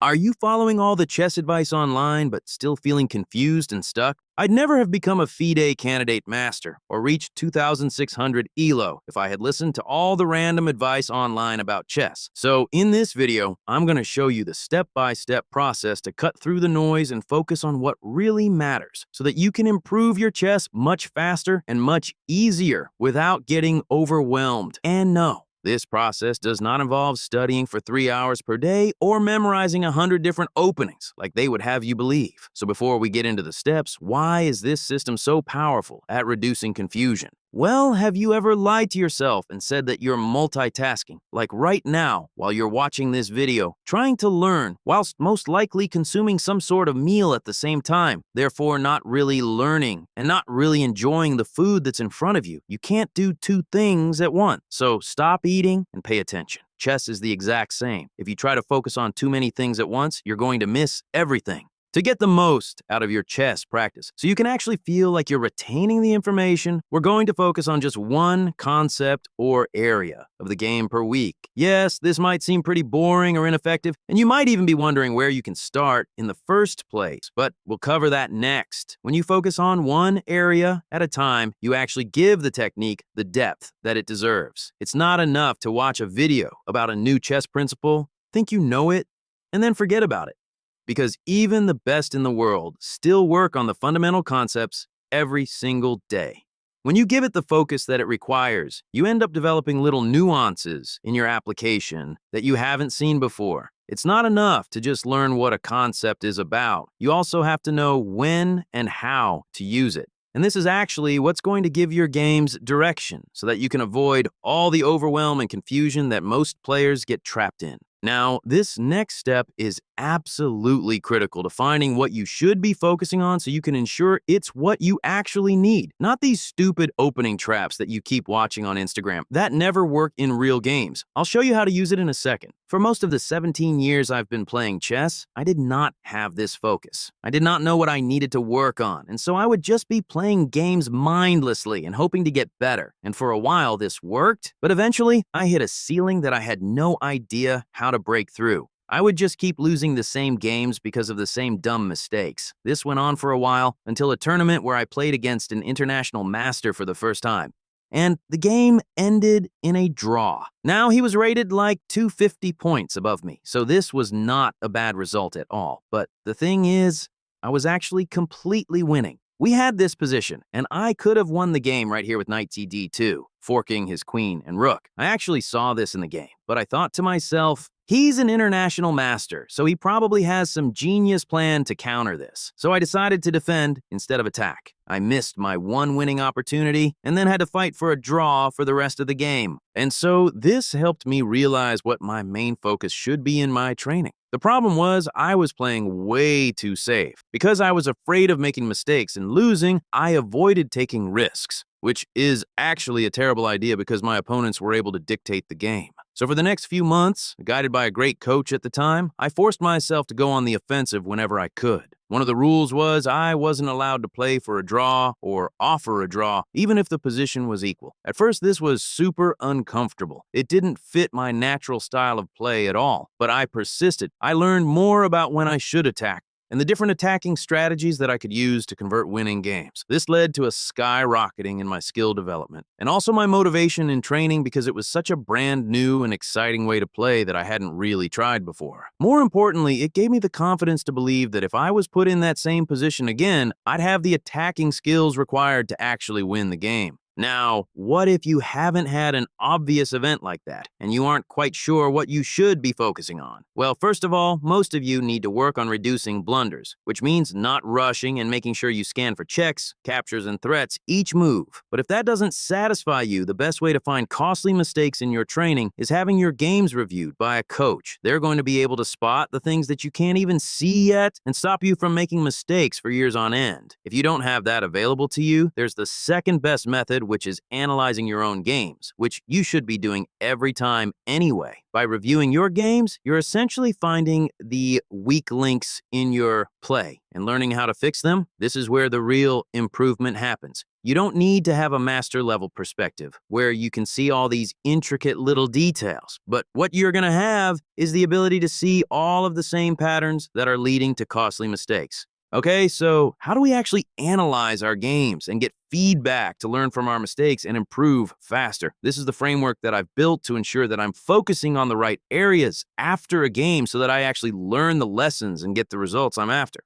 Are you following all the chess advice online but still feeling confused and stuck? I'd never have become a FIDE candidate master or reached 2600 ELO if I had listened to all the random advice online about chess. So in this video, I'm going to show you the step-by-step process to cut through the noise and focus on what really matters so that you can improve your chess much faster and much easier without getting overwhelmed. And no, this process does not involve studying for 3 hours per day or memorizing 100 different openings like they would have you believe. So before we get into the steps, why is this system so powerful at reducing confusion? Well, have you ever lied to yourself and said that you're multitasking, like right now while you're watching this video, trying to learn whilst most likely consuming some sort of meal at the same time, therefore not really learning and not really enjoying the food that's in front of you? You can't do two things at once, so stop eating and pay attention. Chess is the exact same. If you try to focus on too many things at once, you're going to miss everything. To get the most out of your chess practice, so you can actually feel like you're retaining the information, we're going to focus on just one concept or area of the game per week. Yes, this might seem pretty boring or ineffective, and you might even be wondering where you can start in the first place, but we'll cover that next. When you focus on one area at a time, you actually give the technique the depth that it deserves. It's not enough to watch a video about a new chess principle, think you know it, and then forget about it. Because even the best in the world still work on the fundamental concepts every single day. When you give it the focus that it requires, you end up developing little nuances in your application that you haven't seen before. It's not enough to just learn what a concept is about. You also have to know when and how to use it. And this is actually what's going to give your games direction so that you can avoid all the overwhelm and confusion that most players get trapped in. Now, this next step is absolutely critical to finding what you should be focusing on so you can ensure it's what you actually need, not these stupid opening traps that you keep watching on Instagram. That never work in real games. I'll show you how to use it in a second. For most of the 17 years I've been playing chess, I did not have this focus. I did not know what I needed to work on, and so I would just be playing games mindlessly and hoping to get better. And for a while this worked, but eventually I hit a ceiling that I had no idea how to break through. I would just keep losing the same games because of the same dumb mistakes. This went on for a while until a tournament where I played against an international master for the first time. And the game ended in a draw. Now he was rated like 250 points above me, so this was not a bad result at all. But the thing is, I was actually completely winning. We had this position, and I could have won the game right here with knight to d2, forking his queen and rook. I actually saw this in the game, but I thought to myself, he's an international master, so he probably has some genius plan to counter this. So I decided to defend instead of attack. I missed my one winning opportunity and then had to fight for a draw for the rest of the game. And so this helped me realize what my main focus should be in my training. The problem was I was playing way too safe. Because I was afraid of making mistakes and losing, I avoided taking risks, which is actually a terrible idea because my opponents were able to dictate the game. So for the next few months, guided by a great coach at the time, I forced myself to go on the offensive whenever I could. One of the rules was I wasn't allowed to play for a draw or offer a draw, even if the position was equal. At first, this was super uncomfortable. It didn't fit my natural style of play at all, but I persisted. I learned more about when I should attack and the different attacking strategies that I could use to convert winning games. This led to a skyrocketing in my skill development, and also my motivation in training because it was such a brand new and exciting way to play that I hadn't really tried before. More importantly, it gave me the confidence to believe that if I was put in that same position again, I'd have the attacking skills required to actually win the game. Now, what if you haven't had an obvious event like that, and you aren't quite sure what you should be focusing on? Well, first of all, most of you need to work on reducing blunders, which means not rushing and making sure you scan for checks, captures, and threats each move. But if that doesn't satisfy you, the best way to find costly mistakes in your training is having your games reviewed by a coach. They're going to be able to spot the things that you can't even see yet and stop you from making mistakes for years on end. If you don't have that available to you, there's the second best method, which is analyzing your own games, which you should be doing every time anyway. By reviewing your games, you're essentially finding the weak links in your play and learning how to fix them. This is where the real improvement happens. You don't need to have a master level perspective where you can see all these intricate little details, but what you're going to have is the ability to see all of the same patterns that are leading to costly mistakes. Okay, so how do we actually analyze our games and get feedback to learn from our mistakes and improve faster? This is the framework that I've built to ensure that I'm focusing on the right areas after a game so that I actually learn the lessons and get the results I'm after.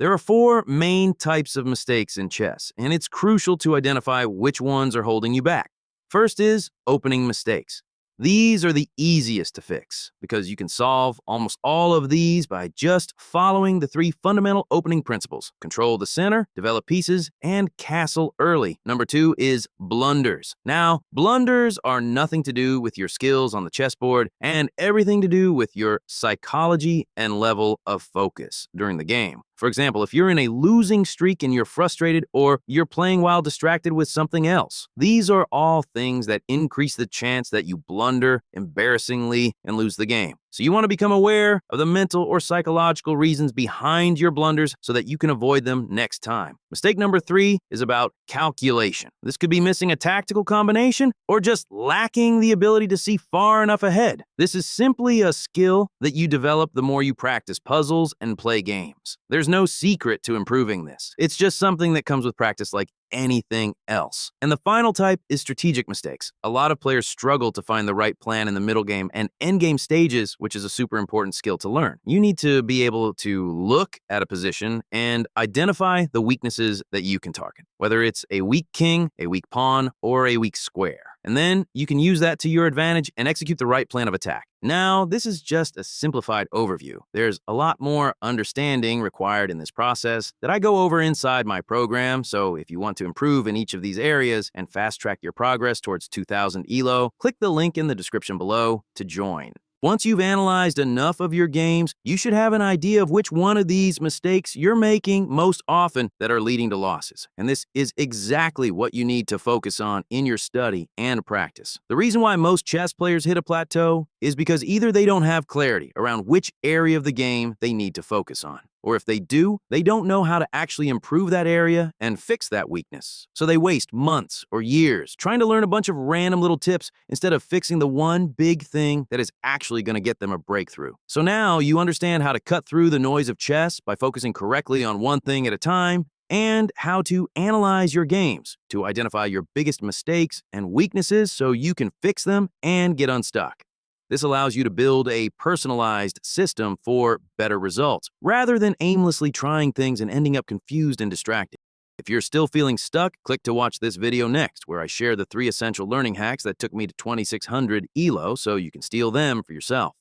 There are four main types of mistakes in chess, and it's crucial to identify which ones are holding you back. First is opening mistakes. These are the easiest to fix because you can solve almost all of these by just following the three fundamental opening principles: control the center, develop pieces, and castle early. Number two is blunders. Now, blunders are nothing to do with your skills on the chessboard and everything to do with your psychology and level of focus during the game. For example, if you're in a losing streak and you're frustrated, or you're playing while distracted with something else, these are all things that increase the chance that you blunder embarrassingly and lose the game. So you want to become aware of the mental or psychological reasons behind your blunders so that you can avoid them next time. Mistake number three is about calculation. This could be missing a tactical combination or just lacking the ability to see far enough ahead. This is simply a skill that you develop the more you practice puzzles and play games. There's no secret to improving this. It's just something that comes with practice like anything else. And the final type is strategic mistakes. A lot of players struggle to find the right plan in the middle game and end game stages, which is a super important skill to learn. You need to be able to look at a position and identify the weaknesses that you can target, whether it's a weak king, a weak pawn, or a weak square. And then you can use that to your advantage and execute the right plan of attack. Now, this is just a simplified overview. There's a lot more understanding required in this process that I go over inside my program, so if you want to improve in each of these areas and fast-track your progress towards 2000 ELO, click the link in the description below to join. Once you've analyzed enough of your games, you should have an idea of which one of these mistakes you're making most often that are leading to losses. And this is exactly what you need to focus on in your study and practice. The reason why most chess players hit a plateau is because either they don't have clarity around which area of the game they need to focus on, or if they do, they don't know how to actually improve that area and fix that weakness. So they waste months or years trying to learn a bunch of random little tips instead of fixing the one big thing that is actually going to get them a breakthrough. So now you understand how to cut through the noise of chess by focusing correctly on one thing at a time, and how to analyze your games to identify your biggest mistakes and weaknesses so you can fix them and get unstuck. This allows you to build a personalized system for better results, rather than aimlessly trying things and ending up confused and distracted. If you're still feeling stuck, click to watch this video next, where I share the 3 essential learning hacks that took me to 2600 ELO so you can steal them for yourself.